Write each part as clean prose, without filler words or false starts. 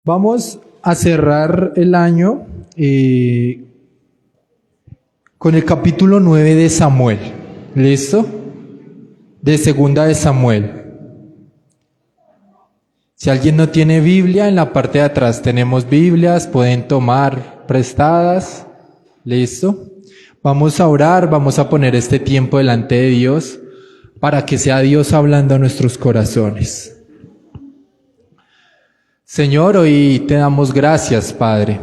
Vamos a cerrar el año con el capítulo 9 de Samuel. ¿Listo? De Segunda de Samuel. Si alguien no tiene Biblia, en la parte de atrás tenemos Biblias, pueden tomar prestadas. ¿Listo? Vamos a orar, vamos a poner este tiempo delante de Dios para que sea Dios hablando a nuestros corazones. Señor, hoy te damos gracias, Padre.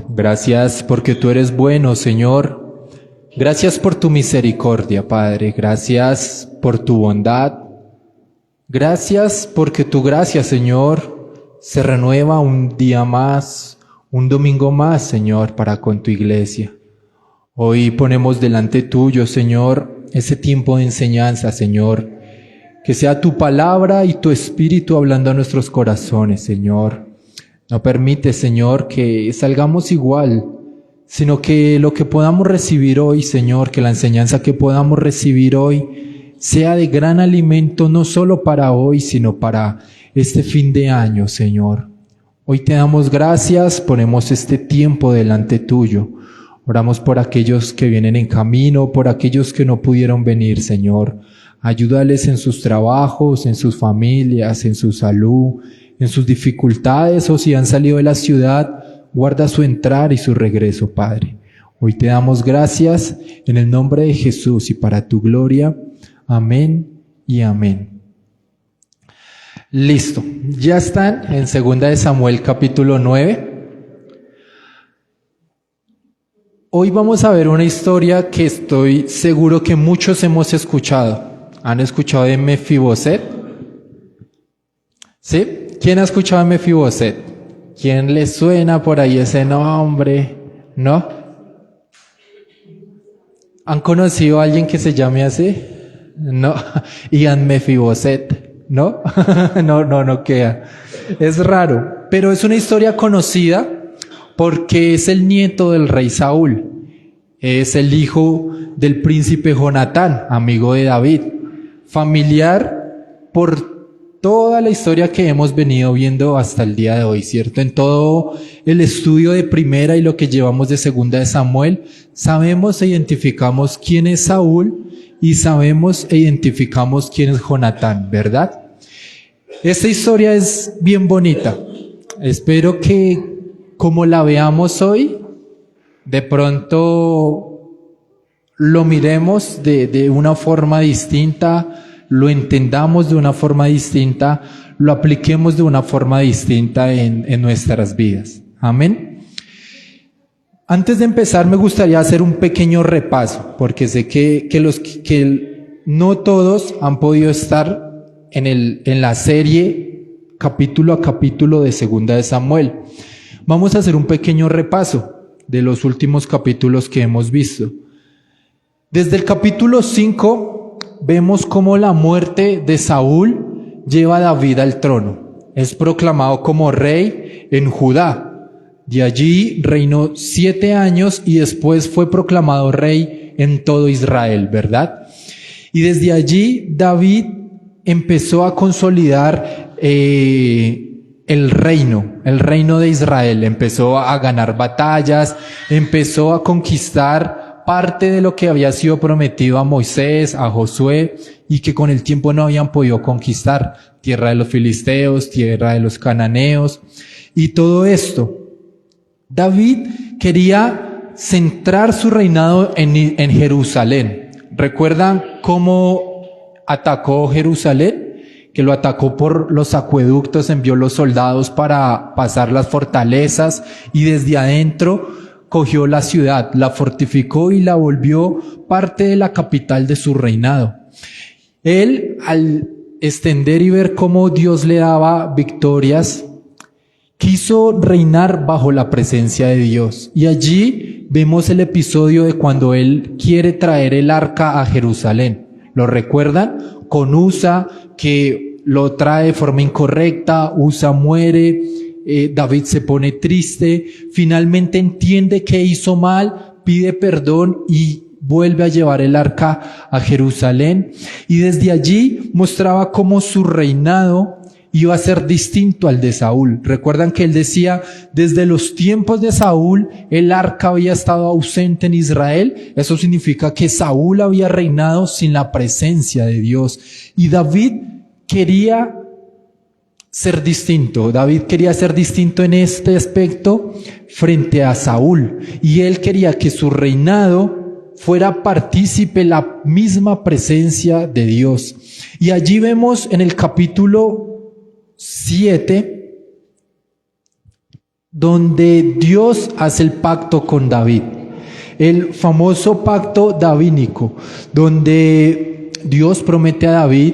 Gracias porque tú eres bueno, Señor. Gracias por tu misericordia, Padre. Gracias por tu bondad. Gracias porque tu gracia, Señor, se renueva un día más, un domingo más, Señor, para con tu iglesia. Hoy ponemos delante tuyo, Señor, ese tiempo de enseñanza, Señor. Que sea tu palabra y tu espíritu hablando a nuestros corazones, Señor. No permite, Señor, que salgamos igual, sino que lo que podamos recibir hoy, Señor, que la enseñanza que podamos recibir hoy sea de gran alimento, no solo para hoy, sino para este fin de año, Señor. Hoy te damos gracias, ponemos este tiempo delante tuyo. Oramos por aquellos que vienen en camino, por aquellos que no pudieron venir, Señor. Ayúdales en sus trabajos, en sus familias, en su salud, en sus dificultades, o si han salido de la ciudad, guarda su entrar y su regreso, Padre. Hoy te damos gracias en el nombre de Jesús y para tu gloria. Amén y amén. Listo, ya están en 2 de Samuel capítulo 9. Hoy vamos a ver una historia que estoy seguro que muchos hemos escuchado. ¿Han escuchado de Mefiboset? ¿Sí? ¿Quién ha escuchado de Mefiboset? ¿Quién le suena por ahí ese nombre? ¿No? ¿Han conocido a alguien que se llame así? No. Ian Mefiboset, ¿no? No queda. Es raro, pero es una historia conocida porque es el nieto del rey Saúl. Es el hijo del príncipe Jonatán, amigo de David. Familiar por toda la historia que hemos venido viendo hasta el día de hoy, ¿cierto? En todo el estudio de primera y lo que llevamos de segunda de Samuel, sabemos e identificamos quién es Saúl y sabemos e identificamos quién es Jonatán, ¿verdad? Esta historia es bien bonita. Espero que como la veamos hoy, de pronto lo miremos de una forma distinta, lo entendamos de una forma distinta, lo apliquemos de una forma distinta en nuestras vidas. Amén. Antes de empezar me gustaría hacer un pequeño repaso, porque sé que no todos han podido estar en la serie capítulo a capítulo de 2 de Samuel. Vamos a hacer un pequeño repaso de los últimos capítulos que hemos visto. Desde el capítulo 5 vemos cómo la muerte de Saúl lleva a David al trono. Es proclamado como rey en Judá. De allí reinó 7 años y después fue proclamado rey en todo Israel, ¿verdad? Y desde allí David empezó a consolidar el reino de Israel. Empezó a ganar batallas, empezó a conquistar parte de lo que había sido prometido a Moisés, a Josué, y que con el tiempo no habían podido conquistar. Tierra de los filisteos, tierra de los cananeos, y todo esto. David quería centrar su reinado en Jerusalén. ¿Recuerdan cómo atacó Jerusalén? Que lo atacó por los acueductos, envió los soldados para pasar las fortalezas y desde adentro cogió la ciudad, la fortificó y la volvió parte de la capital de su reinado. Él, al extender y ver cómo Dios le daba victorias, quiso reinar bajo la presencia de Dios. Y allí vemos el episodio de cuando él quiere traer el arca a Jerusalén. ¿Lo recuerdan? Con Usa, que lo trae de forma incorrecta, Usa muere, David se pone triste, finalmente entiende que hizo mal, pide perdón y vuelve a llevar el arca a Jerusalén. Y desde allí mostraba cómo su reinado iba a ser distinto al de Saúl. Recuerdan que él decía, desde los tiempos de Saúl, el arca había estado ausente en Israel. Eso significa que Saúl había reinado sin la presencia de Dios. Y David quería ser distinto. David quería ser distinto en este aspecto frente a Saúl. Y él quería que su reinado fuera partícipe la misma presencia de Dios. Y allí vemos en el capítulo 7, donde Dios hace el pacto con David. El famoso pacto davídico, donde Dios promete a David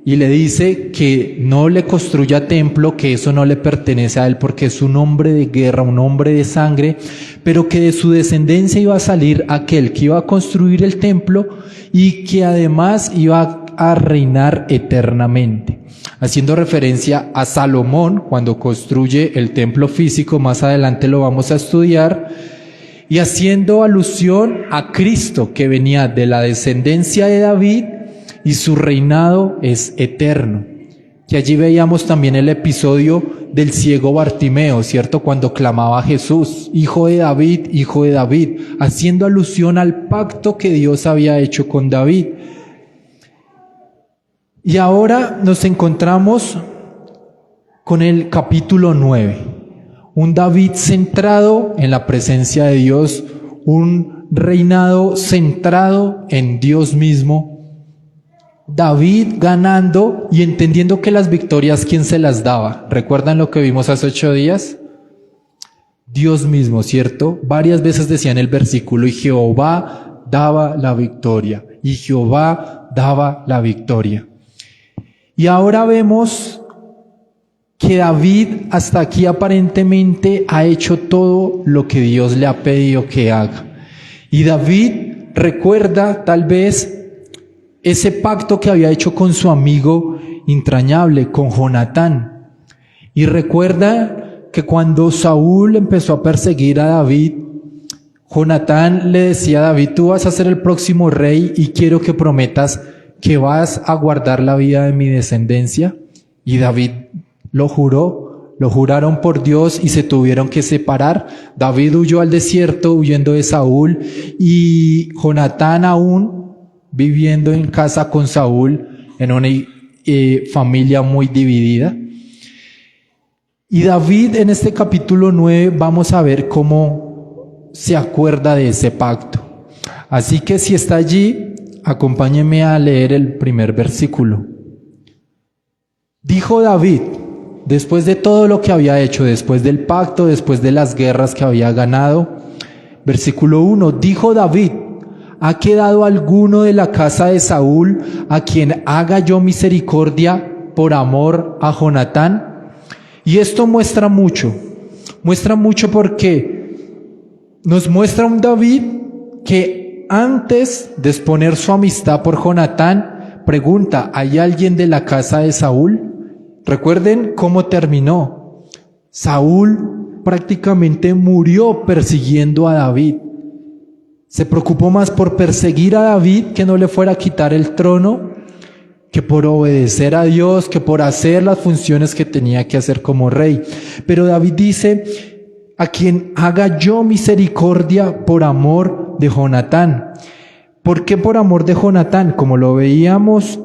y le dice que no le construya templo, que eso no le pertenece a él porque es un hombre de guerra, un hombre de sangre, pero que de su descendencia iba a salir aquel que iba a construir el templo y que además iba a reinar eternamente. Haciendo referencia a Salomón cuando construye el templo físico, más adelante lo vamos a estudiar, y haciendo alusión a Cristo que venía de la descendencia de David y su reinado es eterno. Que allí veíamos también el episodio del ciego Bartimeo, ¿cierto? Cuando clamaba a Jesús, hijo de David, haciendo alusión al pacto que Dios había hecho con David. Y ahora nos encontramos con el capítulo 9. Un David centrado en la presencia de Dios, un reinado centrado en Dios mismo. David ganando y entendiendo que las victorias, ¿quién se las daba? ¿Recuerdan lo que vimos hace 8 días? Dios mismo, ¿cierto? Varias veces decía en el versículo, y Jehová daba la victoria, y Jehová daba la victoria. Y ahora vemos que David hasta aquí aparentemente ha hecho todo lo que Dios le ha pedido que haga. Y David recuerda tal vez ese pacto que había hecho con su amigo entrañable, con Jonatán. Y recuerda que cuando Saúl empezó a perseguir a David, Jonatán le decía a David, tú vas a ser el próximo rey y quiero que prometas que vas a guardar la vida de mi descendencia. Y David lo juró, lo juraron por Dios y se tuvieron que separar. David huyó al desierto huyendo de Saúl y Jonatán aún viviendo en casa con Saúl en una familia muy dividida. Y David en este capítulo 9 vamos a ver cómo se acuerda de ese pacto. Así que si está allí, acompáñeme a leer el primer versículo. Dijo David, después de todo lo que había hecho, después del pacto, después de las guerras que había ganado, versículo 1, dijo David, ¿ha quedado alguno de la casa de Saúl a quien haga yo misericordia por amor a Jonatán? Y esto muestra mucho porque nos muestra un David que antes de exponer su amistad por Jonatán, pregunta, ¿hay alguien de la casa de Saúl? Recuerden cómo terminó. Saúl prácticamente murió persiguiendo a David. Se preocupó más por perseguir a David, que no le fuera a quitar el trono, que por obedecer a Dios, que por hacer las funciones que tenía que hacer como rey. Pero David dice, a quien haga yo misericordia por amor de Jonatán. ¿Por qué por amor de Jonatán? Como lo veíamos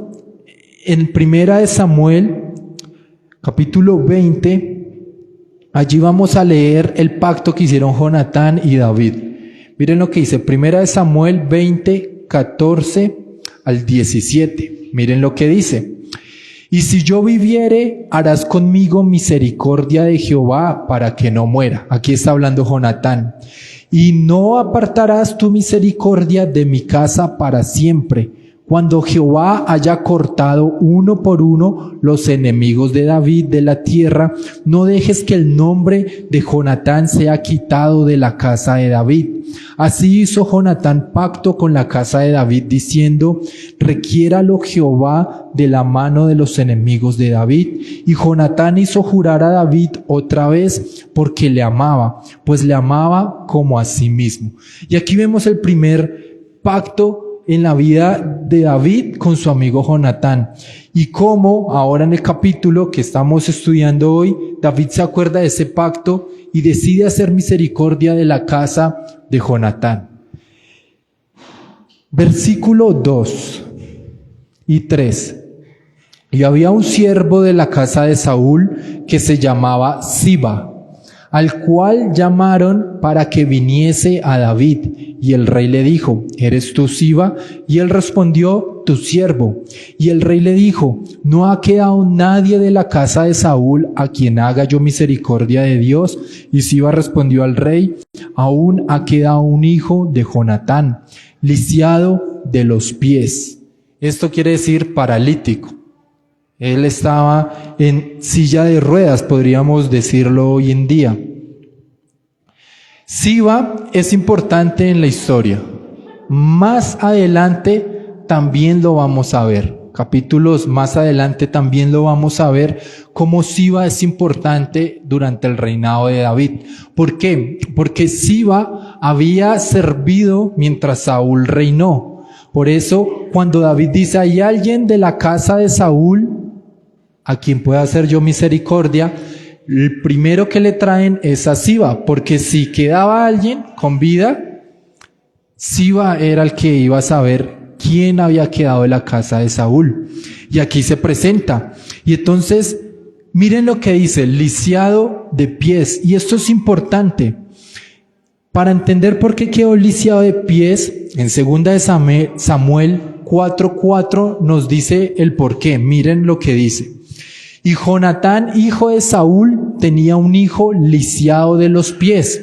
en Primera de Samuel, capítulo 20, allí vamos a leer el pacto que hicieron Jonatán y David. Miren lo que dice, Primera de Samuel 20, 14 al 17. Miren lo que dice. Y si yo viviere, harás conmigo misericordia de Jehová para que no muera. Aquí está hablando Jonatán. Y no apartarás tu misericordia de mi casa para siempre. Cuando Jehová haya cortado uno por uno los enemigos de David de la tierra, no dejes que el nombre de Jonatán sea quitado de la casa de David. Así hizo Jonatán pacto con la casa de David, diciendo, requiéralo Jehová de la mano de los enemigos de David. Y Jonatán hizo jurar a David otra vez, porque le amaba, pues le amaba como a sí mismo. Y aquí vemos el primer pacto en la vida de David con su amigo Jonatán. Y cómo ahora en el capítulo que estamos estudiando hoy, David se acuerda de ese pacto y decide hacer misericordia de la casa de Jonatán. Versículo 2 y 3. Y había un siervo de la casa de Saúl que se llamaba Siba, al cual llamaron para que viniese a David. Y el rey le dijo, ¿eres tú Siba? Y él respondió, tu siervo. Y el rey le dijo, ¿no ha quedado nadie de la casa de Saúl a quien haga yo misericordia de Dios? Y Siba respondió al rey, aún ha quedado un hijo de Jonatán, lisiado de los pies. Esto quiere decir paralítico. Él estaba en silla de ruedas, podríamos decirlo hoy en día. Siba es importante en la historia. Más adelante también lo vamos a ver. Capítulos más adelante también lo vamos a ver cómo Siba es importante durante el reinado de David. ¿Por qué? Porque Siba había servido mientras Saúl reinó. Por eso, cuando David dice, ¿hay alguien de la casa de Saúl a quien pueda hacer yo misericordia? El primero que le traen es a Siba, porque si quedaba alguien con vida, Siba era el que iba a saber quién había quedado de la casa de Saúl. Y aquí se presenta. Y entonces, miren lo que dice, lisiado de pies. Y esto es importante. Para entender por qué quedó lisiado de pies, en 2 de Samuel 4:4 nos dice el por qué. Miren lo que dice. Y Jonatán, hijo de Saúl, tenía un hijo lisiado de los pies.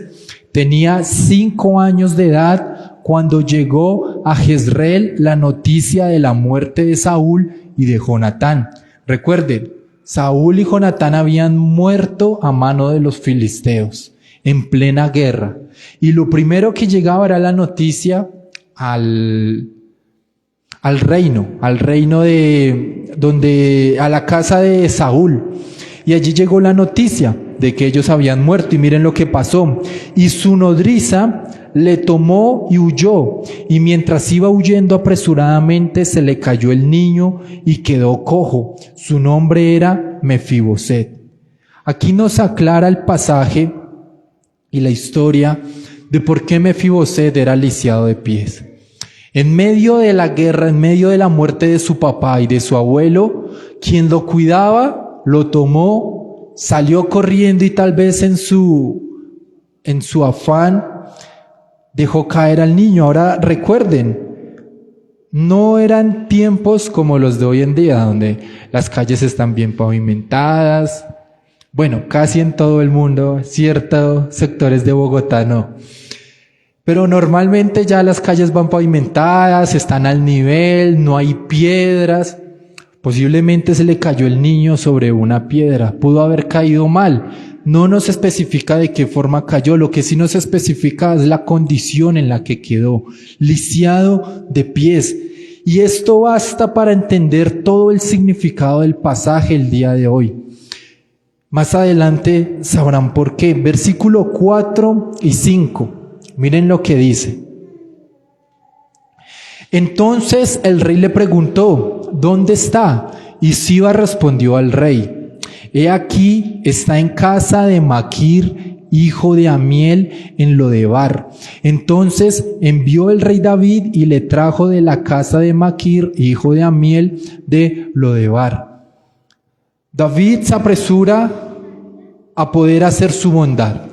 Tenía 5 años de edad cuando llegó a Jezreel la noticia de la muerte de Saúl y de Jonatán. Recuerden, Saúl y Jonatán habían muerto a mano de los filisteos en plena guerra. Y lo primero que llegaba era la noticia al reino a la casa de Saúl. Y allí llegó la noticia de que ellos habían muerto. Y miren lo que pasó. Y su nodriza le tomó y huyó. Y mientras iba huyendo apresuradamente, se le cayó el niño y quedó cojo. Su nombre era Mefiboset. Aquí nos aclara el pasaje y la historia de por qué Mefiboset era lisiado de pies. En medio de la guerra, en medio de la muerte de su papá y de su abuelo, quien lo cuidaba, lo tomó, salió corriendo y tal vez en su afán dejó caer al niño. Ahora recuerden, no eran tiempos como los de hoy en día, donde las calles están bien pavimentadas. Bueno, casi en todo el mundo, ciertos sectores de Bogotá no. Pero normalmente ya las calles van pavimentadas, están al nivel, no hay piedras. Posiblemente se le cayó el niño sobre una piedra, pudo haber caído mal. No nos especifica de qué forma cayó, lo que sí nos especifica es la condición en la que quedó, lisiado de pies. Y esto basta para entender todo el significado del pasaje el día de hoy. Más adelante sabrán por qué. Versículo 4 y 5. Miren lo que dice. Entonces el rey le preguntó, ¿dónde está? Y Siba respondió al rey, he aquí, está en casa de Maquir, hijo de Amiel, en Lodebar. Entonces envió el rey David y le trajo de la casa de Maquir, hijo de Amiel, de Lodebar. David se apresura a poder hacer su bondad,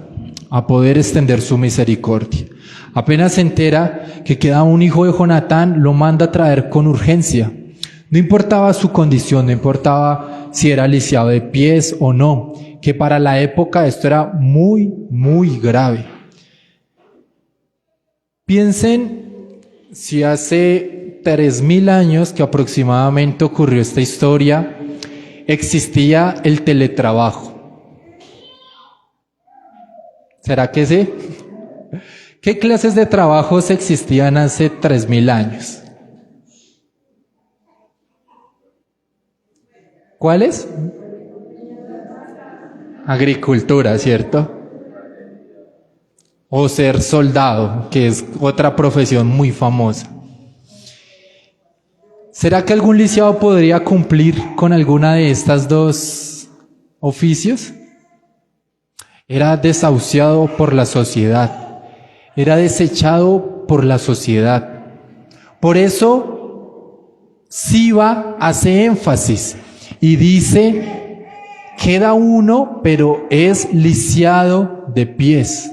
a poder extender su misericordia. Apenas se entera que queda un hijo de Jonatán, lo manda a traer con urgencia. No importaba su condición, no importaba si era lisiado de pies o no, que para la época esto era muy, muy grave. Piensen si hace 3000 años que aproximadamente ocurrió esta historia, existía el teletrabajo. ¿Será que sí? ¿Qué clases de trabajos existían hace 3000 años? ¿Cuáles? Agricultura, ¿cierto? O ser soldado, que es otra profesión muy famosa. ¿Será que algún lisiado podría cumplir con alguna de estas dos oficios? Era desahuciado por la sociedad, era desechado por la sociedad. Por eso, Siva hace énfasis y dice, queda uno, pero es lisiado de pies.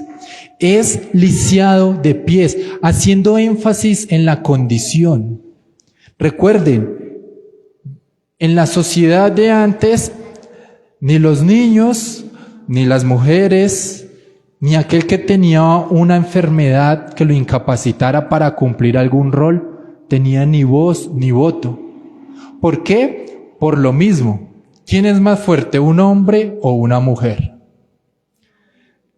Es lisiado de pies, haciendo énfasis en la condición. Recuerden, en la sociedad de antes, ni los niños, ni las mujeres, ni aquel que tenía una enfermedad que lo incapacitara para cumplir algún rol, tenía ni voz ni voto. ¿Por qué? Por lo mismo. ¿Quién es más fuerte, un hombre o una mujer?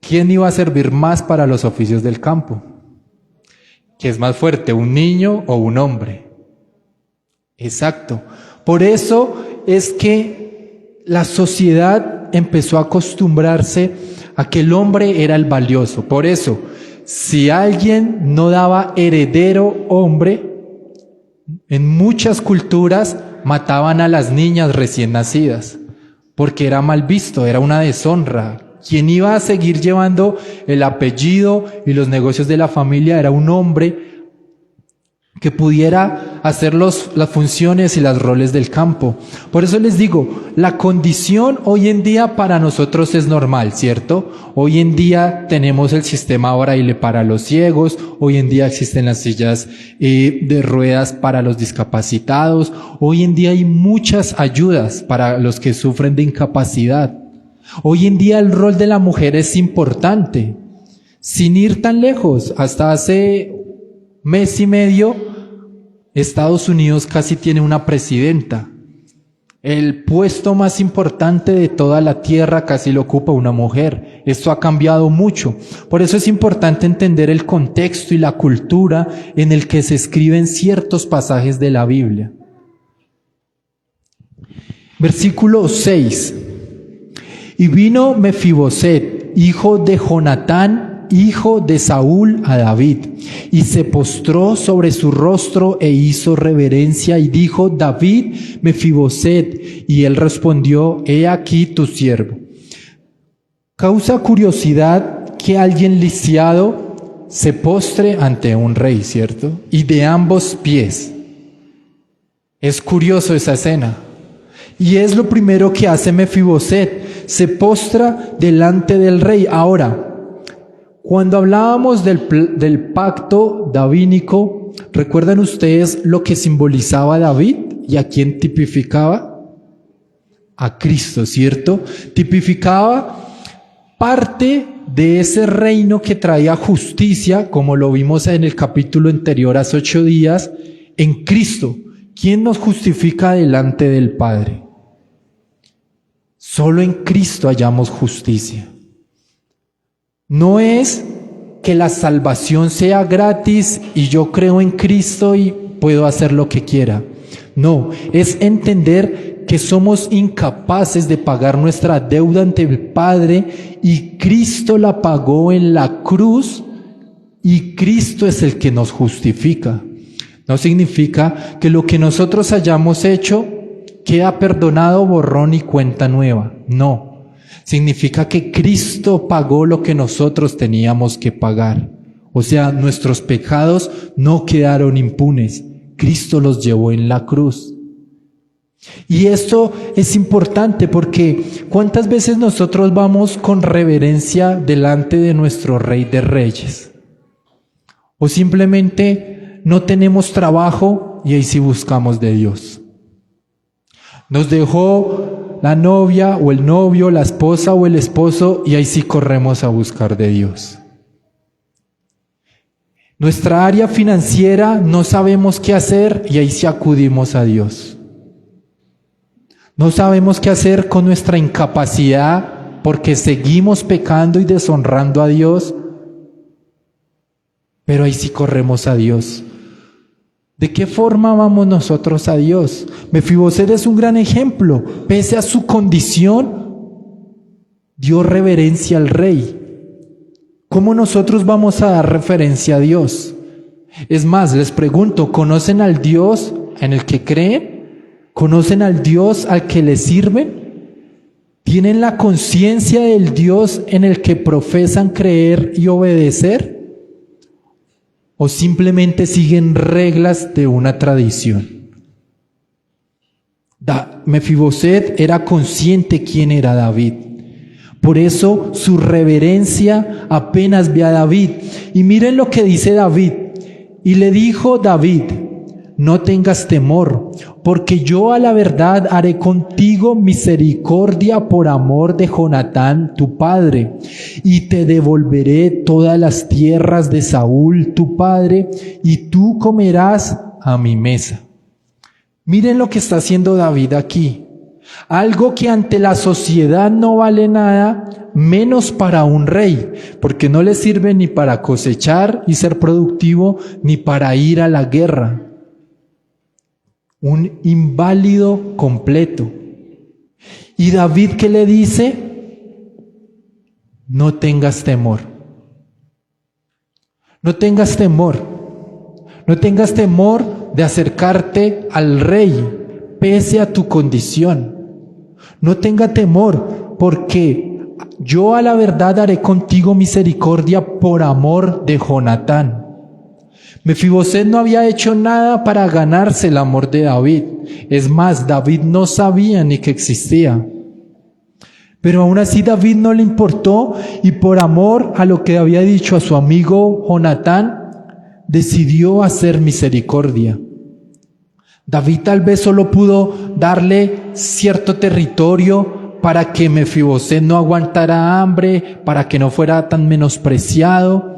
¿Quién iba a servir más para los oficios del campo? ¿Quién es más fuerte, un niño o un hombre? Exacto. Por eso es que la sociedad empezó a acostumbrarse a que el hombre era el valioso. Por eso, si alguien no daba heredero hombre, en muchas culturas mataban a las niñas recién nacidas, porque era mal visto, era una deshonra. Quien iba a seguir llevando el apellido y los negocios de la familia era un hombre que pudiera hacer las funciones y los roles del campo. Por eso les digo, la condición hoy en día para nosotros es normal, ¿cierto? Hoy en día tenemos el sistema braille para los ciegos, hoy en día existen las sillas de ruedas para los discapacitados, hoy en día hay muchas ayudas para los que sufren de incapacidad. Hoy en día el rol de la mujer es importante. Sin ir tan lejos, hasta hace mes y medio, Estados Unidos casi tiene una presidenta. El puesto más importante de toda la tierra casi lo ocupa una mujer. Esto ha cambiado mucho. Por eso es importante entender el contexto y la cultura en el que se escriben ciertos pasajes de la Biblia. Versículo 6. Y vino Mefiboset, hijo de Jonatán, hijo de Saúl, a David, y se postró sobre su rostro e hizo reverencia y dijo, David, Mefiboset, y él respondió, he aquí tu siervo. Causa curiosidad que alguien lisiado se postre ante un rey, ¿cierto? Y de ambos pies. Es curioso esa escena. Y es lo primero que hace Mefiboset, se postra delante del rey. Ahora, cuando hablábamos del pacto davínico, ¿recuerdan ustedes lo que simbolizaba David y a quién tipificaba? A Cristo, ¿cierto? Tipificaba parte de ese reino que traía justicia, como lo vimos en el capítulo anterior hace 8 días, en Cristo. ¿Quién nos justifica delante del Padre? Solo en Cristo hallamos justicia. No es que la salvación sea gratis y yo creo en Cristo y puedo hacer lo que quiera. No, es entender que somos incapaces de pagar nuestra deuda ante el Padre y Cristo la pagó en la cruz y Cristo es el que nos justifica. No significa que lo que nosotros hayamos hecho queda perdonado, borrón y cuenta nueva. No. Significa que Cristo pagó lo que nosotros teníamos que pagar. O sea, nuestros pecados no quedaron impunes. Cristo los llevó en la cruz. Y esto es importante porque ¿cuántas veces nosotros vamos con reverencia delante de nuestro Rey de Reyes? O simplemente no tenemos trabajo y ahí sí buscamos de Dios. Nos dejó la novia o el novio, la esposa o el esposo y ahí sí corremos a buscar de Dios. Nuestra área financiera no sabemos qué hacer y ahí sí acudimos a Dios. No sabemos qué hacer con nuestra incapacidad porque seguimos pecando y deshonrando a Dios, pero ahí sí corremos a Dios. ¿De qué forma vamos nosotros a Dios? Mefiboset es un gran ejemplo. Pese a su condición, dio reverencia al rey. ¿Cómo nosotros vamos a dar referencia a Dios? Es más, les pregunto, ¿conocen al Dios en el que creen? ¿Conocen al Dios al que le sirven? ¿Tienen la conciencia del Dios en el que profesan creer y obedecer? ¿O simplemente siguen reglas de una tradición? Mefiboset era consciente quién era David. Por eso su reverencia apenas ve a David. Y miren lo que dice David. Y le dijo David: no tengas temor, porque yo a la verdad haré contigo misericordia por amor de Jonatán tu padre, y te devolveré todas las tierras de Saúl tu padre, y tú comerás a mi mesa. Miren lo que está haciendo David aquí. Algo que ante la sociedad no vale nada, menos para un rey, porque no le sirve ni para cosechar y ser productivo, ni para ir a la guerra. Un inválido completo. Y David, ¿qué le dice? No tengas temor. No tengas temor. No tengas temor de acercarte al rey, pese a tu condición. No tenga temor, porque yo a la verdad haré contigo misericordia por amor de Jonatán. Mefiboset no había hecho nada para ganarse el amor de David. Es más, David no sabía ni que existía. Pero aún así David no le importó, y por amor a lo que había dicho a su amigo Jonatán, decidió hacer misericordia. David tal vez solo pudo darle cierto territorio para que Mefiboset no aguantara hambre, para que no fuera tan menospreciado.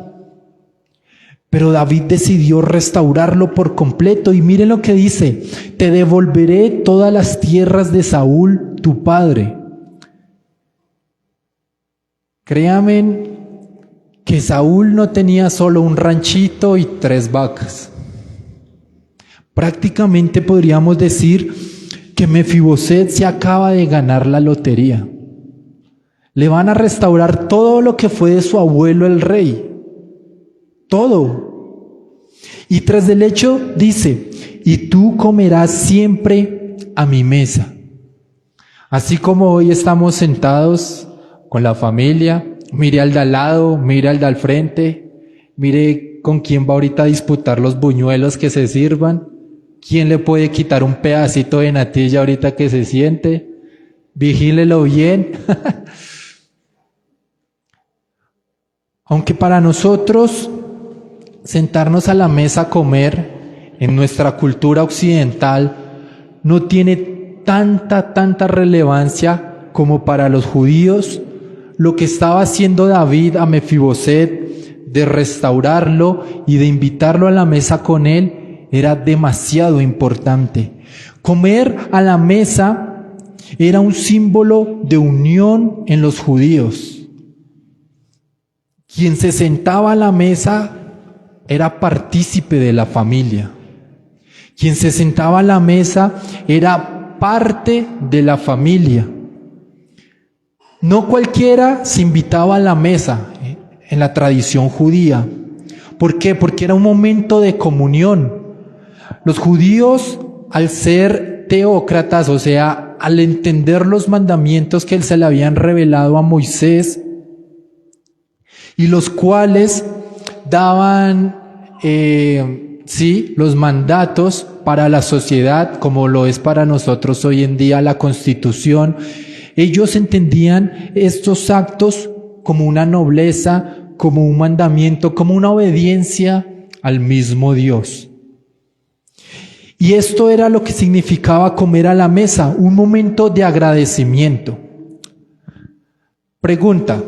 Pero David decidió restaurarlo por completo, y miren lo que dice: te devolveré todas las tierras de Saúl tu padre. Créanme que Saúl no tenía solo un ranchito y 3 vacas. Prácticamente podríamos decir que Mefiboset se acaba de ganar la lotería. Le van a restaurar todo lo que fue de su abuelo el rey. Todo. Y tras el hecho dice: y tú comerás siempre a mi mesa. Así como hoy estamos sentados con la familia, mire al de al lado, mire al de al frente, mire con quién va ahorita a disputar los buñuelos que se sirvan, quién le puede quitar un pedacito de natilla ahorita que se siente, vigílelo bien. Aunque para nosotros sentarnos a la mesa a comer en nuestra cultura occidental no tiene tanta relevancia como para los judíos, lo que estaba haciendo David a Mefiboset de restaurarlo y de invitarlo a la mesa con él era demasiado importante. Comer a la mesa era un símbolo de unión en los judíos. Quien se sentaba a la mesa era partícipe de la familia. Quien se sentaba a la mesa era parte de la familia. No cualquiera se invitaba a la mesa en la tradición judía. ¿Por qué? Porque era un momento de comunión. Los judíos, al ser teócratas, o sea, al entender los mandamientos que se le habían revelado a Moisés, y los cuales daban los mandatos para la sociedad, como lo es para nosotros hoy en día la Constitución, ellos entendían estos actos como una nobleza, como un mandamiento, como una obediencia al mismo Dios. Y esto era lo que significaba comer a la mesa, un momento de agradecimiento. Pregunta: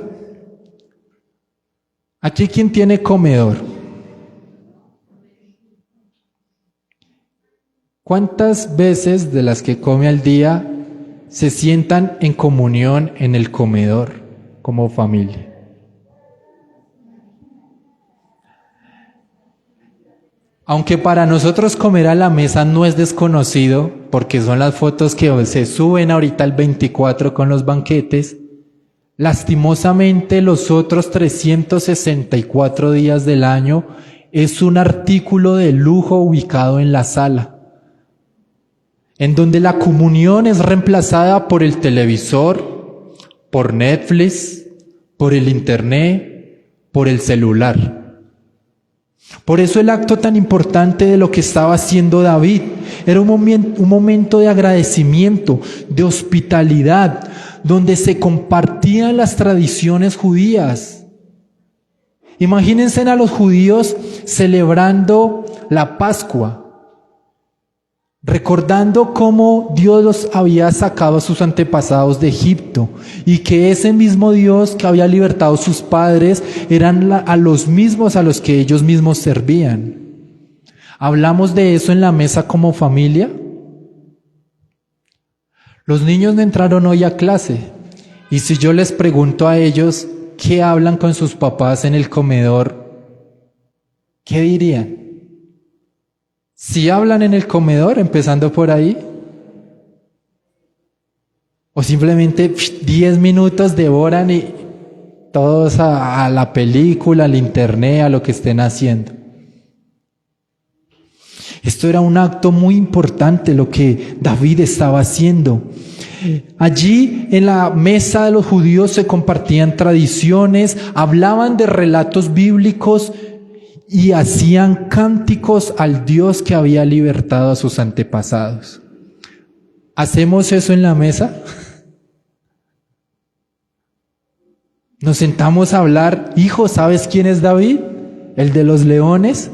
¿aquí quién tiene comedor? ¿Cuántas veces de las que come al día se sientan en comunión en el comedor como familia? Aunque para nosotros comer a la mesa no es desconocido, porque son las fotos que se suben ahorita el 24 con los banquetes, lastimosamente los otros 364 días del año es un artículo de lujo ubicado en la sala. en donde la comunión es reemplazada por el televisor, por Netflix, por el internet, por el celular. Por eso el acto tan importante de lo que estaba haciendo David era un momento de agradecimiento, de hospitalidad, donde se compartían las tradiciones judías. Imagínense a los judíos celebrando la Pascua, recordando cómo Dios los había sacado a sus antepasados de Egipto y que ese mismo Dios que había libertado a sus padres eran a los mismos a los que ellos mismos servían. ¿Hablamos de eso en la mesa como familia? Los niños no entraron hoy a clase y si yo les pregunto a ellos qué hablan con sus papás en el comedor, ¿qué dirían? ¿Si hablan en el comedor, empezando por ahí? ¿O simplemente 10 minutos devoran y todos a la película, al internet, a lo que estén haciendo? Esto era un acto muy importante lo que David estaba haciendo. Allí en la mesa de los judíos se compartían tradiciones, hablaban de relatos bíblicos y hacían cánticos al Dios que había libertado a sus antepasados. ¿Hacemos eso en la mesa? Nos sentamos a hablar. Hijo, ¿sabes quién es David? ¿El de los leones?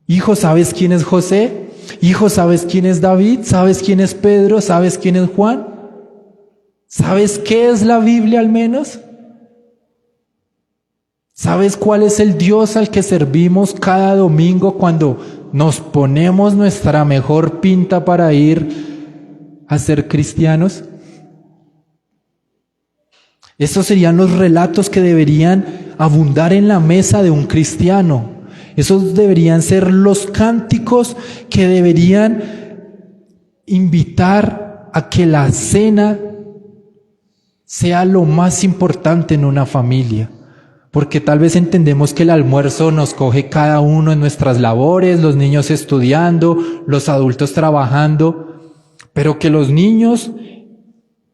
Hijo, ¿sabes quién es José? Hijo, ¿sabes quién es David? ¿Sabes quién es Pedro? ¿Sabes quién es Juan? ¿Sabes qué es la Biblia al menos? ¿Sabes cuál es el Dios al que servimos cada domingo cuando nos ponemos nuestra mejor pinta para ir a ser cristianos? Estos serían los relatos que deberían abundar en la mesa de un cristiano. Esos deberían ser los cánticos que deberían invitar a que la cena sea lo más importante en una familia. Porque tal vez entendemos que el almuerzo nos coge cada uno en nuestras labores, los niños estudiando, los adultos trabajando, pero que los niños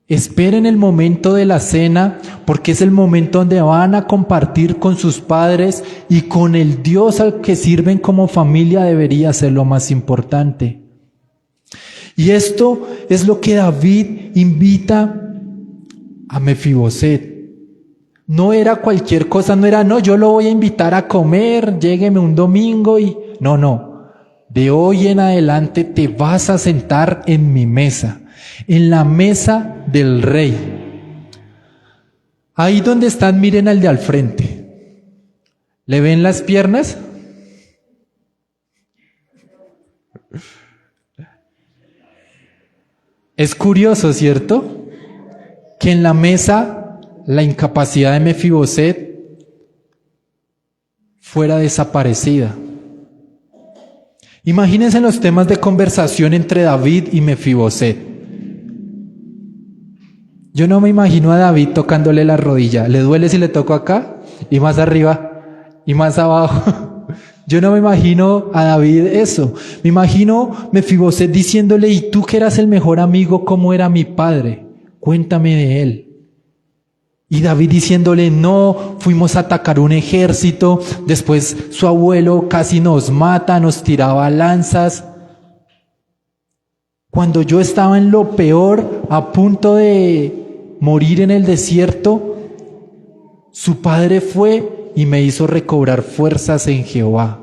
esperen el momento de la cena porque es el momento donde van a compartir con sus padres y con el Dios al que sirven como familia debería ser lo más importante. Y esto es lo que David invita a Mefiboset. No era cualquier cosa, no, yo lo voy a invitar a comer, llégueme un domingo y... No. De hoy en adelante te vas a sentar en mi mesa, en la mesa del rey. Ahí donde están, miren al de al frente. ¿Le ven las piernas? Es curioso, ¿cierto? Que en la mesa la incapacidad de Mefiboset fuera desaparecida. Imagínense los temas de conversación entre David y Mefiboset. Yo no me imagino a David tocándole la rodilla. ¿Le duele si le toco acá? Y más arriba, y más abajo. Yo no me imagino a David eso. Me imagino Mefiboset diciéndole, ¿y tú que eras el mejor amigo, cómo era mi padre? Cuéntame de él. Y David diciéndole, no, fuimos a atacar un ejército, después su abuelo casi nos mata, nos tiraba lanzas. Cuando yo estaba en lo peor, a punto de morir en el desierto, su padre fue y me hizo recobrar fuerzas en Jehová.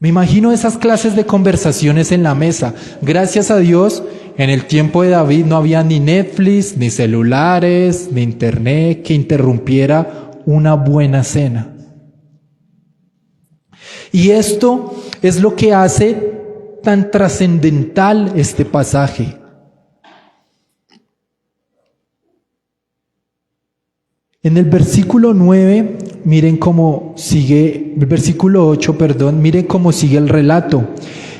Me imagino esas clases de conversaciones en la mesa. Gracias a Dios, en el tiempo de David no había ni Netflix, ni celulares, ni internet que interrumpiera una buena cena. Y esto es lo que hace tan trascendental este pasaje. En el versículo 9, miren cómo sigue, el versículo 8, miren cómo sigue el relato.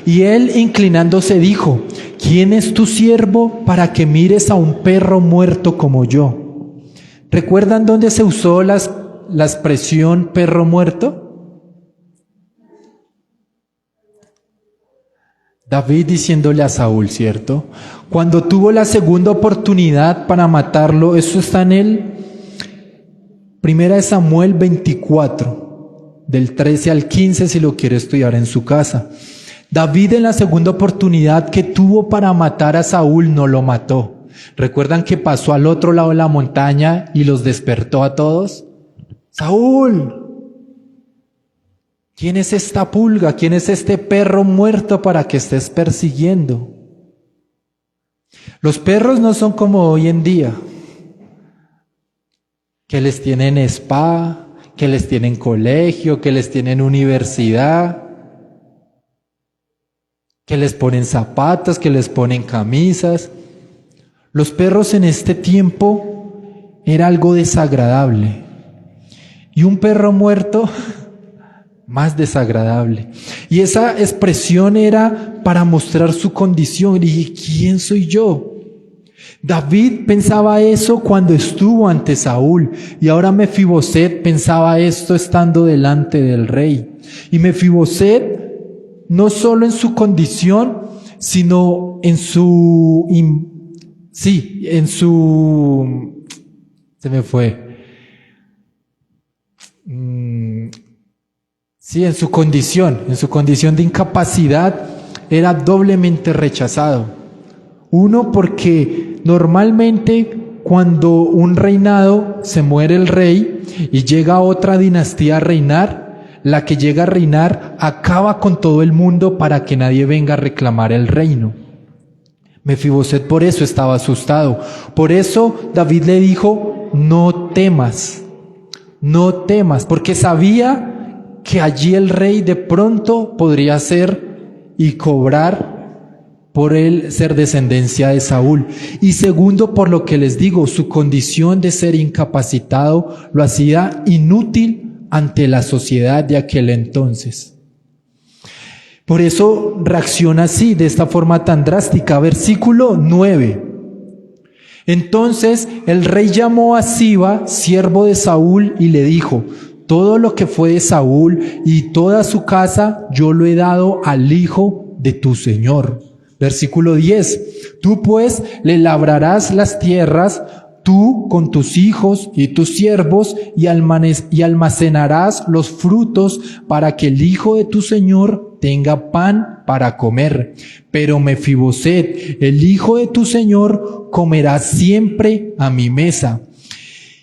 Y él, inclinándose, dijo, ¿quién es tu siervo para que mires a un perro muerto como yo? ¿Recuerdan dónde se usó la expresión perro muerto? David diciéndole a Saúl, ¿cierto? Cuando tuvo la segunda oportunidad para matarlo, eso está en el 1 Samuel 24, del 13 al 15, si lo quiere estudiar en su casa. David, en la segunda oportunidad que tuvo para matar a Saúl, no lo mató. ¿Recuerdan que pasó al otro lado de la montaña y los despertó a todos? Saúl, ¿quién es esta pulga? ¿Quién es este perro muerto para que estés persiguiendo? Los perros no son como hoy en día, que les tienen spa, que les tienen colegio, que les tienen universidad, que les ponen zapatos, que les ponen camisas. Los perros en este tiempo era algo desagradable. Y un perro muerto, más desagradable. Y esa expresión era para mostrar su condición. Y dije, ¿quién soy yo? David pensaba eso cuando estuvo ante Saúl, y ahora Mefiboset pensaba esto estando delante del rey. Y Mefiboset, no solo en su condición, sino en su, en su condición de incapacidad, era doblemente rechazado. Uno, porque normalmente cuando un reinado se muere el rey y llega otra dinastía a reinar, la que llega a reinar acaba con todo el mundo para que nadie venga a reclamar el reino. Mefiboset por eso estaba asustado. Por eso David le dijo, no temas, porque sabía que allí el rey de pronto podría ser y cobrar por él ser descendencia de Saúl. Y segundo, por lo que les digo, su condición de ser incapacitado lo hacía inútil ante la sociedad de aquel entonces. Por eso reacciona así, de esta forma tan drástica. Versículo 9. Entonces el rey llamó a Siba, siervo de Saúl, y le dijo, todo lo que fue de Saúl y toda su casa yo lo he dado al hijo de tu señor. Versículo 10. Tú pues le labrarás las tierras, tú con tus hijos y tus siervos, y almacenarás los frutos para que el hijo de tu señor tenga pan para comer. Pero Mefiboset, el hijo de tu señor, comerá siempre a mi mesa.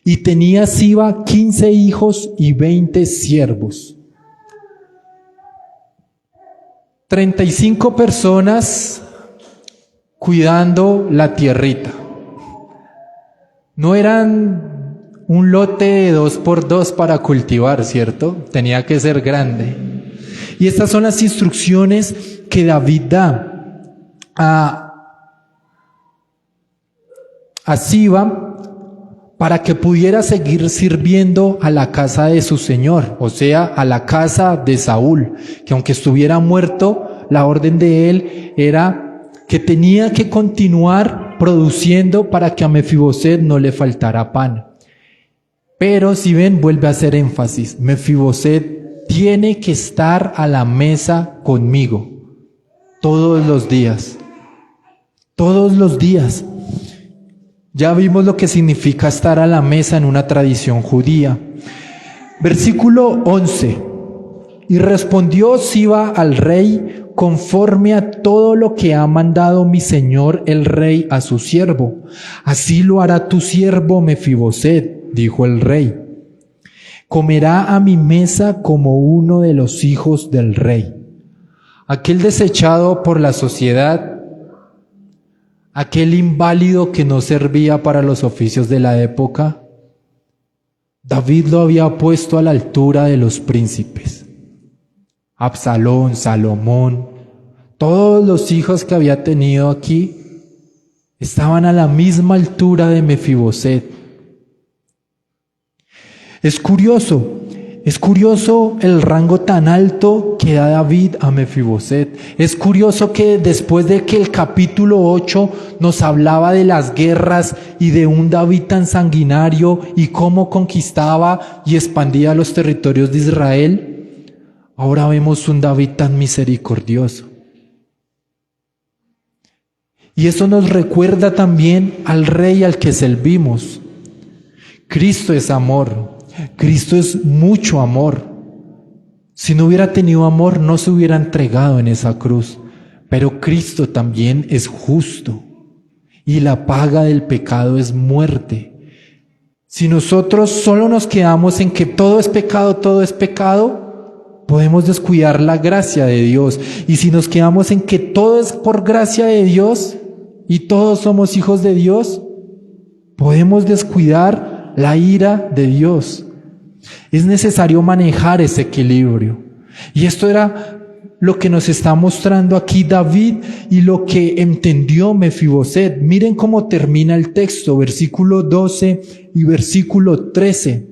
Y tenía Siba 15 hijos y 20 siervos. 35 personas cuidando la tierrita. No eran un lote de 2x2 para cultivar, ¿cierto? Tenía que ser grande. Y estas son las instrucciones que David da a Siba para que pudiera seguir sirviendo a la casa de su señor, o sea, a la casa de Saúl, que aunque estuviera muerto, la orden de él era que tenía que continuar produciendo para que a Mefiboset no le faltara pan. Pero si ven, vuelve a hacer énfasis, Mefiboset tiene que estar a la mesa conmigo todos los días. Todos los días. Ya vimos lo que significa estar a la mesa en una tradición judía. Versículo 11. Y respondió Siba al rey conforme a todo lo que ha mandado mi señor el rey a su siervo. Así lo hará tu siervo Mefiboset, dijo el rey. Comerá a mi mesa como uno de los hijos del rey. Aquel desechado por la sociedad, aquel inválido que no servía para los oficios de la época, David lo había puesto a la altura de los príncipes. Absalón, Salomón, todos los hijos que había tenido aquí estaban a la misma altura de Mefiboset. Es curioso el rango tan alto que da David a Mefiboset. Es curioso que después de que el capítulo 8 nos hablaba de las guerras y de un David tan sanguinario y cómo conquistaba y expandía los territorios de Israel, ahora vemos un David tan misericordioso. Y eso nos recuerda también al Rey al que servimos. Cristo es amor. Cristo es mucho amor. Si no hubiera tenido amor, no se hubiera entregado en esa cruz. Pero Cristo también es justo. Y la paga del pecado es muerte. Si nosotros solo nos quedamos en que todo es pecado, podemos descuidar la gracia de Dios. Y si nos quedamos en que todo es por gracia de Dios y todos somos hijos de Dios, podemos descuidar la ira de Dios. Es necesario manejar ese equilibrio. Y esto era lo que nos está mostrando aquí David y lo que entendió Mefiboset. Miren cómo termina el texto, versículo 12 y versículo 13.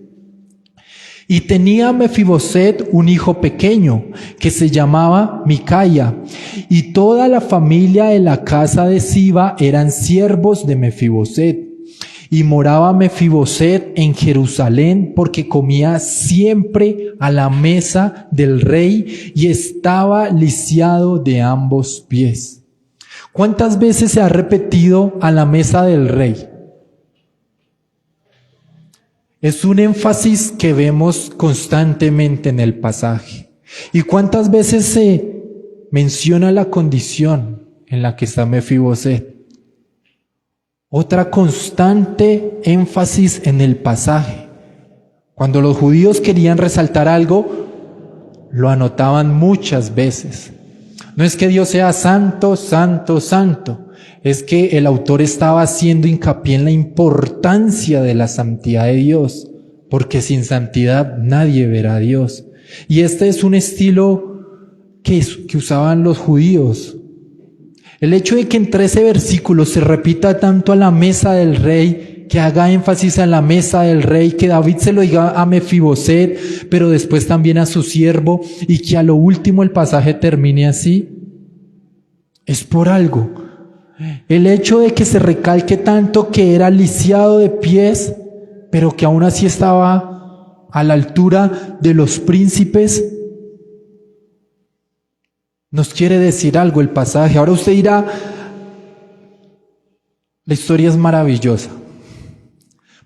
Y tenía Mefiboset un hijo pequeño que se llamaba Micaya, y toda la familia de la casa de Siba eran siervos de Mefiboset. Y moraba Mefiboset en Jerusalén porque comía siempre a la mesa del rey y estaba lisiado de ambos pies. ¿Cuántas veces se ha repetido a la mesa del rey? Es un énfasis que vemos constantemente en el pasaje. ¿Y cuántas veces se menciona la condición en la que está Mefiboset? Otra constante énfasis en el pasaje. Cuando los judíos querían resaltar algo, lo anotaban muchas veces. No es que Dios sea santo, santo, santo. Es que el autor estaba haciendo hincapié en la importancia de la santidad de Dios, porque sin santidad nadie verá a Dios. Y este es un estilo que usaban los judíos. El hecho de que en 13 versículos se repita tanto a la mesa del rey, que haga énfasis en la mesa del rey, que David se lo diga a Mefiboset, pero después también a su siervo, y que a lo último el pasaje termine así, es por algo. El hecho de que se recalque tanto que era lisiado de pies, pero que aún así estaba a la altura de los príncipes, nos quiere decir algo el pasaje. Ahora usted dirá, la historia es maravillosa.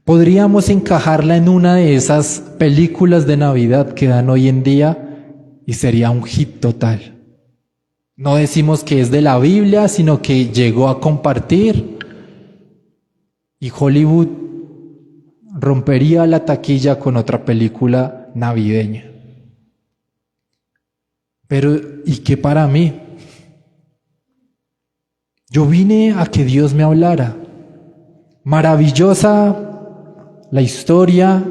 Podríamos encajarla en una de esas películas de Navidad que dan hoy en día y sería un hit total. No decimos que es de la Biblia, sino que llegó a compartir y Hollywood rompería la taquilla con otra película navideña. Pero, ¿y qué para mí? Yo vine a que Dios me hablara. Maravillosa la historia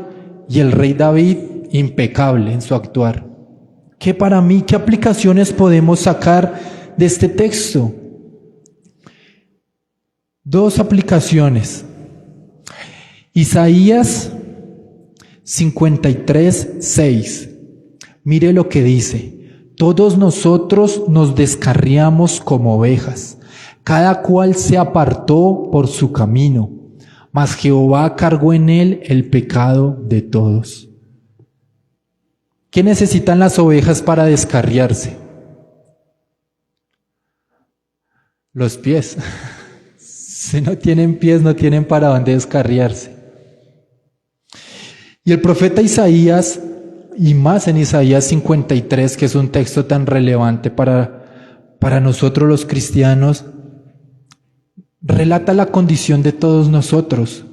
y el rey David impecable en su actuar. ¿Qué para mí, qué aplicaciones podemos sacar de este texto? Dos aplicaciones. Isaías 53:6. Mire lo que dice. Todos nosotros nos descarriamos como ovejas, cada cual se apartó por su camino, mas Jehová cargó en él el pecado de todos. ¿Qué necesitan las ovejas para descarriarse? Los pies. Si no tienen pies, no tienen para dónde descarriarse. Y el profeta Isaías, y más en Isaías 53, que es un texto tan relevante para nosotros los cristianos, relata la condición de todos nosotros.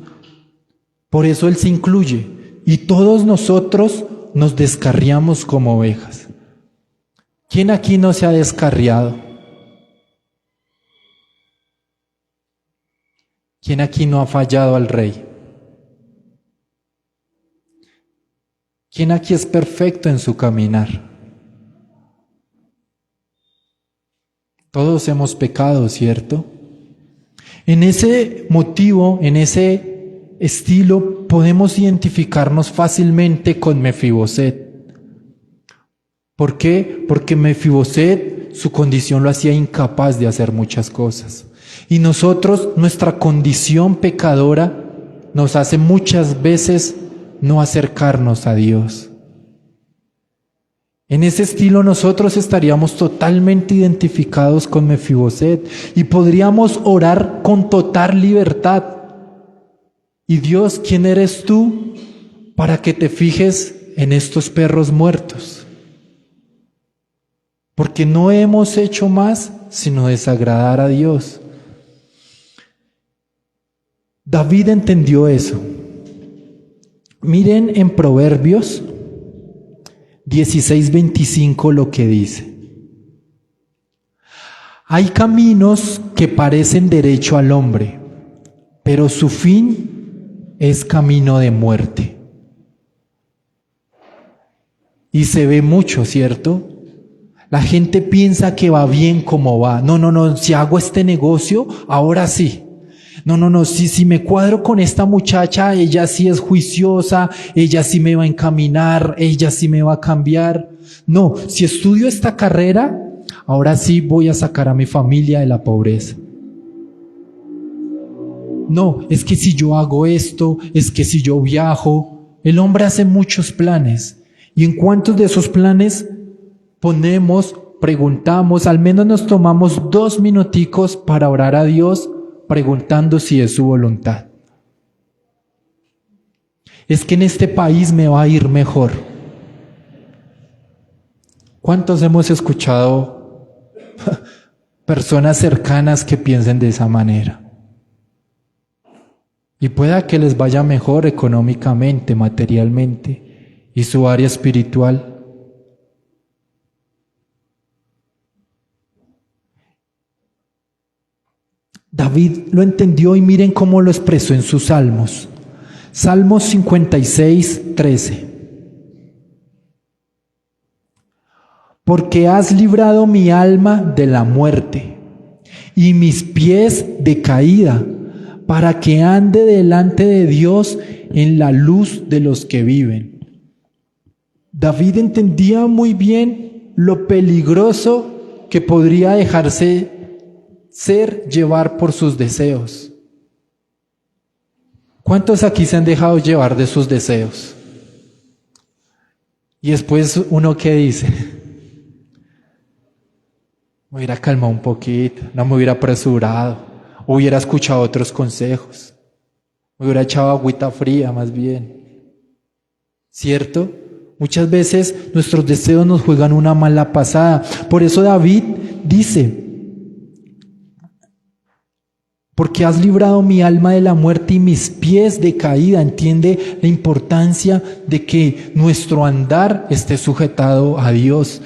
Por eso Él se incluye. Y todos nosotros nos descarriamos como ovejas. ¿Quién aquí no se ha descarriado? ¿Quién aquí no ha fallado al Rey? ¿Quién aquí es perfecto en su caminar? Todos hemos pecado, ¿cierto? En ese motivo, en ese estilo, podemos identificarnos fácilmente con Mefiboset. ¿Por qué? Porque Mefiboset, su condición lo hacía incapaz de hacer muchas cosas. Y nosotros, nuestra condición pecadora, nos hace muchas veces no acercarnos a Dios. En ese estilo nosotros estaríamos totalmente identificados con Mefiboset y podríamos orar con total libertad. Y Dios, ¿quién eres tú para que te fijes en estos perros muertos? Porque no hemos hecho más sino desagradar a Dios. David entendió eso. Miren en Proverbios 16:25 lo que dice. Hay caminos que parecen derecho al hombre, pero su fin es camino de muerte. Y se ve mucho, ¿cierto? La gente piensa que va bien como va. No, si hago este negocio, ahora sí. No, si me cuadro con esta muchacha, ella sí es juiciosa, ella sí me va a encaminar, ella sí me va a cambiar. No, si estudio esta carrera, ahora sí voy a sacar a mi familia de la pobreza. No, es que si yo hago esto, es que si yo viajo, el hombre hace muchos planes. ¿Y en cuántos de esos planes preguntamos, al menos nos tomamos 2 minuticos para orar a Dios, preguntando si es su voluntad? Es que en este país me va a ir mejor. ¿Cuántos hemos escuchado personas cercanas que piensen de esa manera? Y pueda que les vaya mejor económicamente, materialmente, y su área espiritual. David lo entendió y miren cómo lo expresó en sus salmos. Salmos 56:13. Porque has librado mi alma de la muerte y mis pies de caída, para que ande delante de Dios en la luz de los que viven. David entendía muy bien lo peligroso que podría dejarse llevar por sus deseos. ¿Cuántos aquí se han dejado llevar de sus deseos? Y después uno que dice, me hubiera calmado un poquito, no me hubiera apresurado, hubiera escuchado otros consejos, me hubiera echado agüita fría más bien. ¿Cierto? Muchas veces nuestros deseos nos juegan una mala pasada. Por eso David dice, porque has librado mi alma de la muerte y mis pies de caída. Entiende la importancia de que nuestro andar esté sujetado a Dios.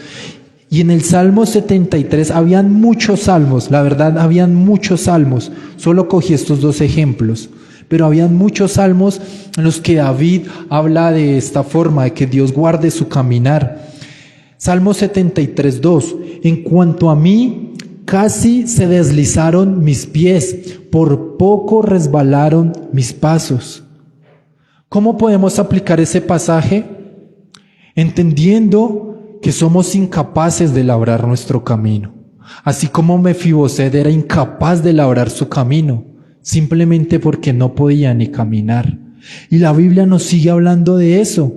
Y en el Salmo 73 habían muchos salmos, la verdad habían muchos salmos. Solo cogí estos 2 ejemplos. Pero habían muchos salmos en los que David habla de esta forma, de que Dios guarde su caminar. Salmo 73:2. En cuanto a mí, casi se deslizaron mis pies, por poco resbalaron mis pasos. ¿Cómo podemos aplicar ese pasaje? Entendiendo que somos incapaces de labrar nuestro camino. Así como Mefiboset era incapaz de labrar su camino, simplemente porque no podía ni caminar. Y la Biblia nos sigue hablando de eso.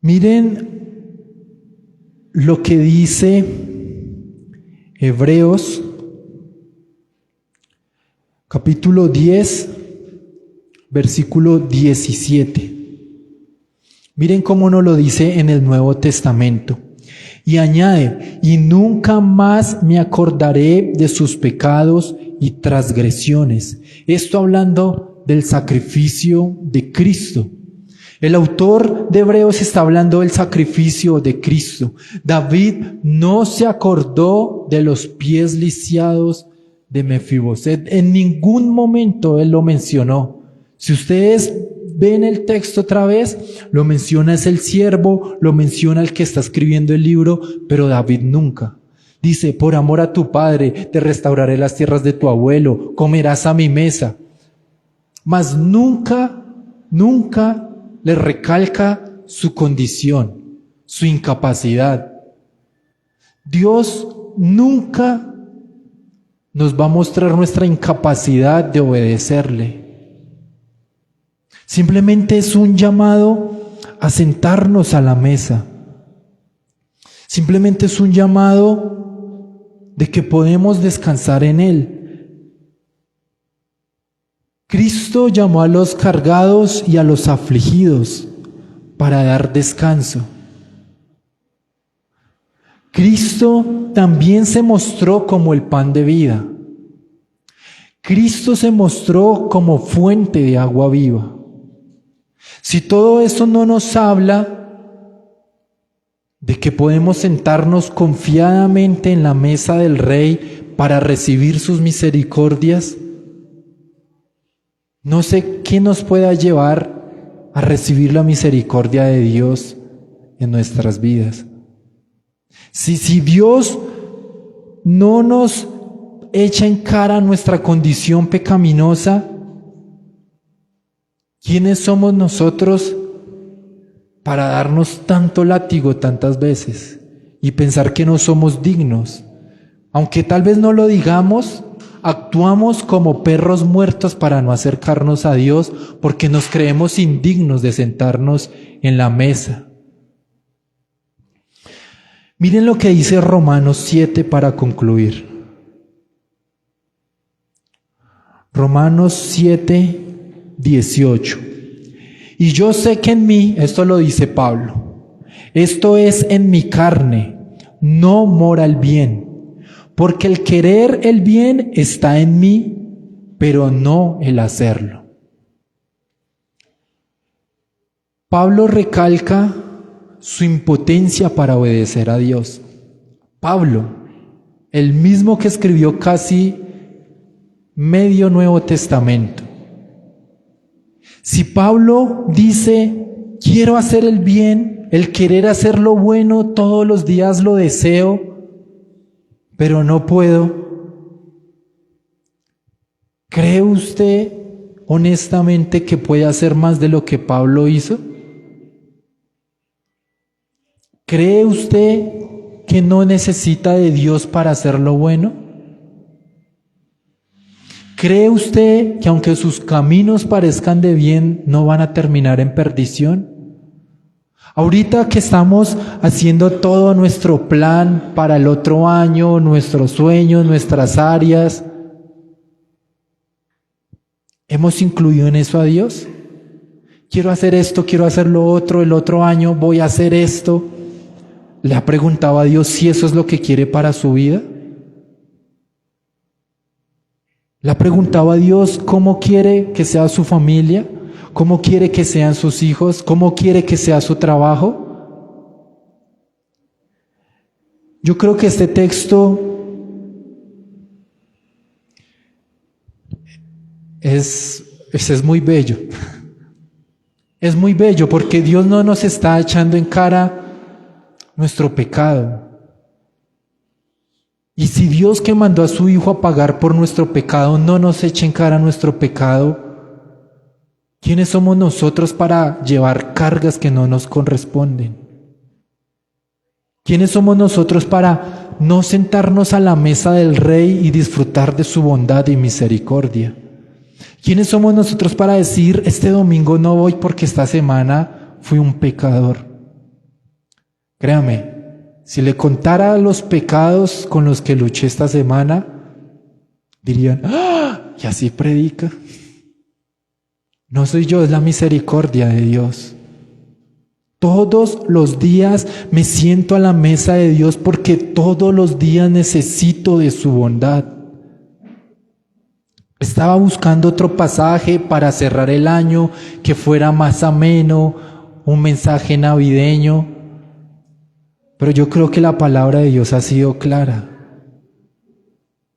Miren lo que dice Hebreos capítulo 10, versículo 17. Miren cómo nos lo dice en el Nuevo Testamento. Y añade, y nunca más me acordaré de sus pecados y transgresiones. Esto hablando del sacrificio de Cristo. El autor de Hebreos está hablando del sacrificio de Cristo. David no se acordó de los pies lisiados de Mefiboset. En ningún momento él lo mencionó. Si ustedes ven el texto otra vez, lo menciona es el siervo, lo menciona el que está escribiendo el libro, pero David nunca. Dice, por amor a tu padre, te restauraré las tierras de tu abuelo, comerás a mi mesa. Mas nunca le recalca su condición, su incapacidad. Dios nunca nos va a mostrar nuestra incapacidad de obedecerle. Simplemente es un llamado a sentarnos a la mesa. Simplemente es un llamado de que podemos descansar en Él. Cristo llamó a los cargados y a los afligidos para dar descanso. Cristo también se mostró como el pan de vida. Cristo se mostró como fuente de agua viva. Si todo eso no nos habla de que podemos sentarnos confiadamente en la mesa del Rey para recibir sus misericordias, no sé qué nos pueda llevar a recibir la misericordia de Dios en nuestras vidas. Si Dios no nos echa en cara nuestra condición pecaminosa, ¿quiénes somos nosotros para darnos tanto látigo tantas veces y pensar que no somos dignos? Aunque tal vez no lo digamos, actuamos como perros muertos para no acercarnos a Dios porque nos creemos indignos de sentarnos en la mesa. Miren lo que dice Romanos 7 para concluir. Romanos 7, 18. Y yo sé que en mí, esto lo dice Pablo, esto es en mi carne, no mora el bien, porque el querer el bien está en mí, pero no el hacerlo. Pablo recalca su impotencia para obedecer a Dios. Pablo, el mismo que escribió casi medio Nuevo Testamento. Si Pablo dice, quiero hacer el bien, el querer hacer lo bueno, todos los días lo deseo, pero no puedo, ¿cree usted honestamente que puede hacer más de lo que Pablo hizo? ¿Cree usted que no necesita de Dios para hacer lo bueno? ¿Cree usted que aunque sus caminos parezcan de bien, no van a terminar en perdición? Ahorita que estamos haciendo todo nuestro plan para el otro año, nuestros sueños, nuestras áreas, ¿hemos incluido en eso a Dios? Quiero hacer esto, quiero hacer lo otro, el otro año voy a hacer esto. ¿Le ha preguntado a Dios si eso es lo que quiere para su vida? ¿Le ha preguntado a Dios cómo quiere que sea su familia? ¿Cómo quiere que sean sus hijos? ¿Cómo quiere que sea su trabajo? Yo creo que este texto es muy bello. Es muy bello porque Dios no nos está echando en cara nuestro pecado. Y si Dios, que mandó a su Hijo a pagar por nuestro pecado, no nos echa en cara nuestro pecado, ¿quiénes somos nosotros para llevar cargas que no nos corresponden? ¿Quiénes somos nosotros para no sentarnos a la mesa del Rey y disfrutar de su bondad y misericordia? ¿Quiénes somos nosotros para decir, este domingo no voy porque esta semana fui un pecador? Créame, si le contara los pecados con los que luché esta semana, dirían, ¡ah! Y así predica. No soy yo, es la misericordia de Dios. Todos los días me siento a la mesa de Dios porque todos los días necesito de su bondad. Estaba buscando otro pasaje para cerrar el año que fuera más ameno, un mensaje navideño. Pero yo creo que la palabra de Dios ha sido clara.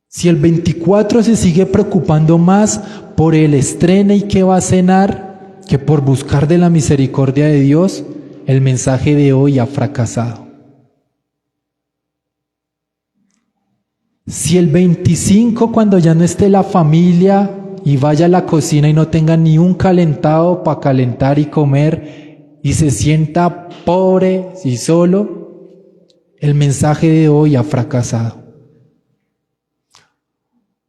Si el 24 se sigue preocupando más por el estreno y qué va a cenar que por buscar de la misericordia de Dios, el mensaje de hoy ha fracasado. Si el 25, cuando ya no esté la familia y vaya a la cocina y no tenga ni un calentado para calentar y comer y se sienta pobre y solo, el mensaje de hoy ha fracasado.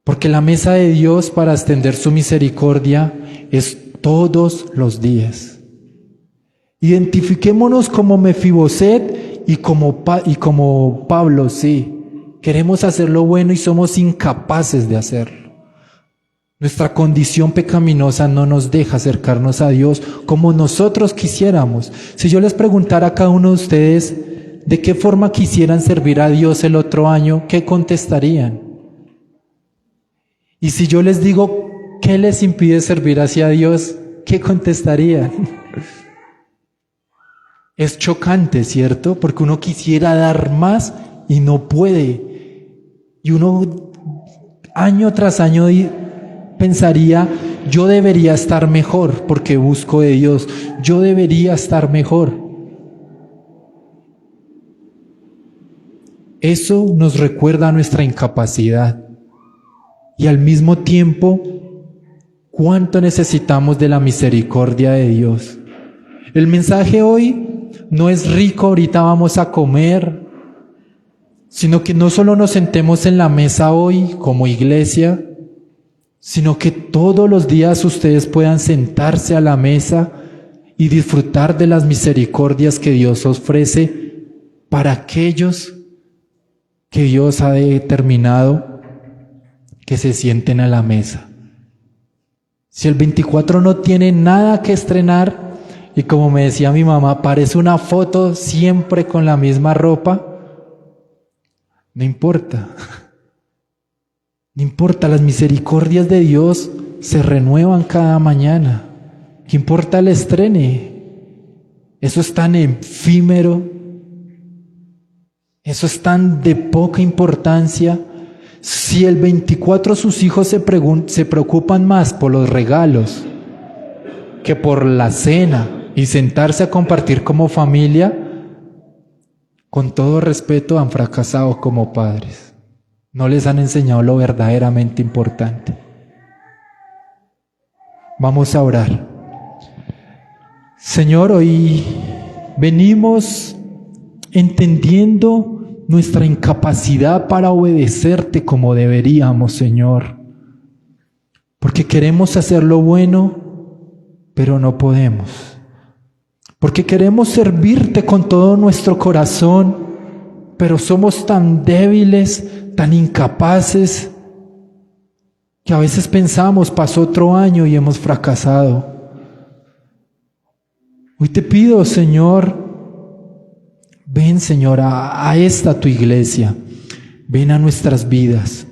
Porque la mesa de Dios para extender su misericordia es todos los días. Identifiquémonos como Mefiboset y como Pablo, sí. Queremos hacer lo bueno y somos incapaces de hacerlo. Nuestra condición pecaminosa no nos deja acercarnos a Dios como nosotros quisiéramos. Si yo les preguntara a cada uno de ustedes de qué forma quisieran servir a Dios el otro año, ¿qué contestarían? Y si yo les digo qué les impide servir hacia Dios, ¿qué contestarían? Es chocante, ¿cierto? Porque uno quisiera dar más y no puede. Y uno año tras año pensaría, yo debería estar mejor porque busco de Dios. Yo debería estar mejor. Eso nos recuerda nuestra incapacidad. Y al mismo tiempo, cuánto necesitamos de la misericordia de Dios. El mensaje hoy no es rico, ahorita vamos a comer, sino que no solo nos sentemos en la mesa hoy como iglesia, sino que todos los días ustedes puedan sentarse a la mesa y disfrutar de las misericordias que Dios ofrece para aquellos que Dios ha determinado que se sienten a la mesa. Si el 24 no tiene nada que estrenar, y como me decía mi mamá, parece una foto siempre con la misma ropa, no importa. No importa, las misericordias de Dios se renuevan cada mañana. ¿Qué importa el estrene? Eso es tan efímero. Eso es tan de poca importancia. Si el 24 sus hijos se preocupan más por los regalos que por la cena y sentarse a compartir como familia, con todo respeto han fracasado como padres. No les han enseñado lo verdaderamente importante. Vamos a orar. Señor, hoy venimos entendiendo nuestra incapacidad para obedecerte como deberíamos, Señor. Porque queremos hacer lo bueno, pero no podemos. Porque queremos servirte con todo nuestro corazón, pero somos tan débiles, tan incapaces, que a veces pensamos, pasó otro año y hemos fracasado. Hoy te pido, Señor, ven, Señor, a esta tu iglesia, ven a nuestras vidas.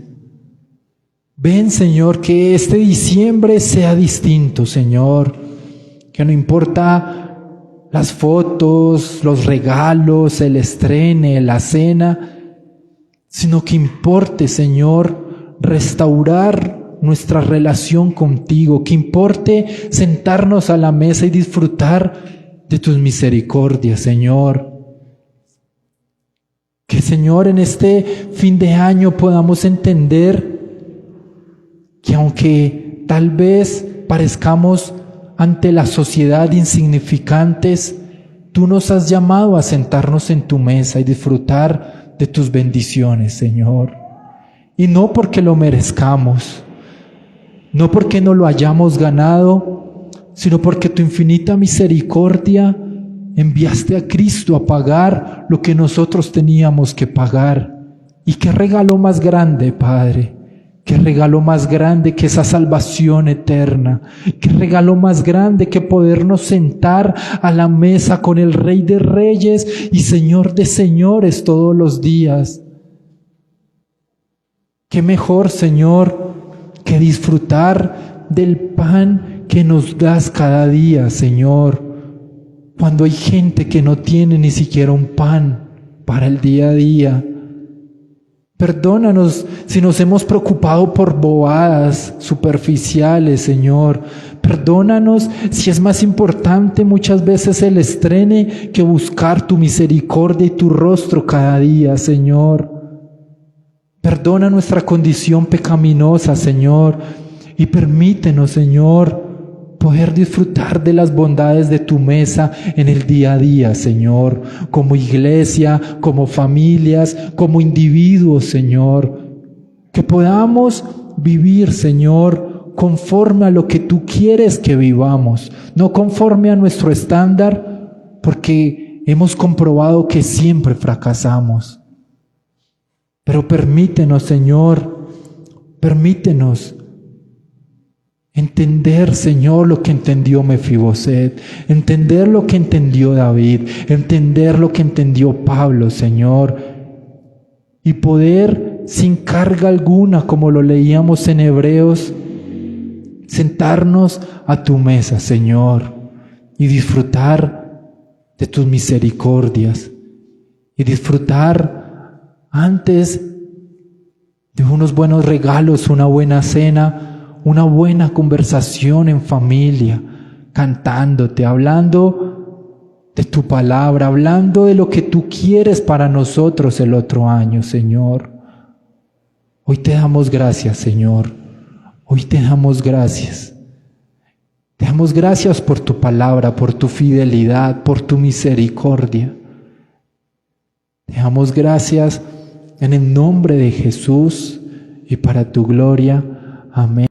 Ven, Señor, que este diciembre sea distinto, Señor, que no importa las fotos, los regalos, el estrene, la cena, sino que importe, Señor, restaurar nuestra relación contigo, que importe sentarnos a la mesa y disfrutar de tus misericordias, Señor. Que, Señor, en este fin de año podamos entender que aunque tal vez parezcamos ante la sociedad insignificantes, tú nos has llamado a sentarnos en tu mesa y disfrutar de tus bendiciones, Señor. Y no porque lo merezcamos, no porque no lo hayamos ganado, sino porque tu infinita misericordia enviaste a Cristo a pagar lo que nosotros teníamos que pagar. Y qué regalo más grande, Padre. Qué regalo más grande que esa salvación eterna. Qué regalo más grande que podernos sentar a la mesa con el Rey de Reyes y Señor de Señores todos los días. Qué mejor, Señor, que disfrutar del pan que nos das cada día, Señor. Cuando hay gente que no tiene ni siquiera un pan para el día a día. Perdónanos si nos hemos preocupado por bobadas superficiales, Señor. Perdónanos si es más importante muchas veces el estrene que buscar tu misericordia y tu rostro cada día, Señor. Perdona nuestra condición pecaminosa, Señor, y permítenos, Señor, poder disfrutar de las bondades de tu mesa en el día a día, Señor, como iglesia, como familias, como individuos, Señor. Que podamos vivir, Señor, conforme a lo que tú quieres que vivamos, no conforme a nuestro estándar, porque hemos comprobado que siempre fracasamos. Pero permítenos, Señor, permítenos entender, Señor, lo que entendió Mefiboset, entender lo que entendió David, entender lo que entendió Pablo, Señor, y poder, sin carga alguna, como lo leíamos en Hebreos, sentarnos a tu mesa, Señor, y disfrutar de tus misericordias, y disfrutar antes de unos buenos regalos, una buena cena, una buena conversación en familia, cantándote, hablando de tu palabra, hablando de lo que tú quieres para nosotros el otro año, Señor. Hoy te damos gracias, Señor. Hoy te damos gracias. Te damos gracias por tu palabra, por tu fidelidad, por tu misericordia. Te damos gracias en el nombre de Jesús y para tu gloria. Amén.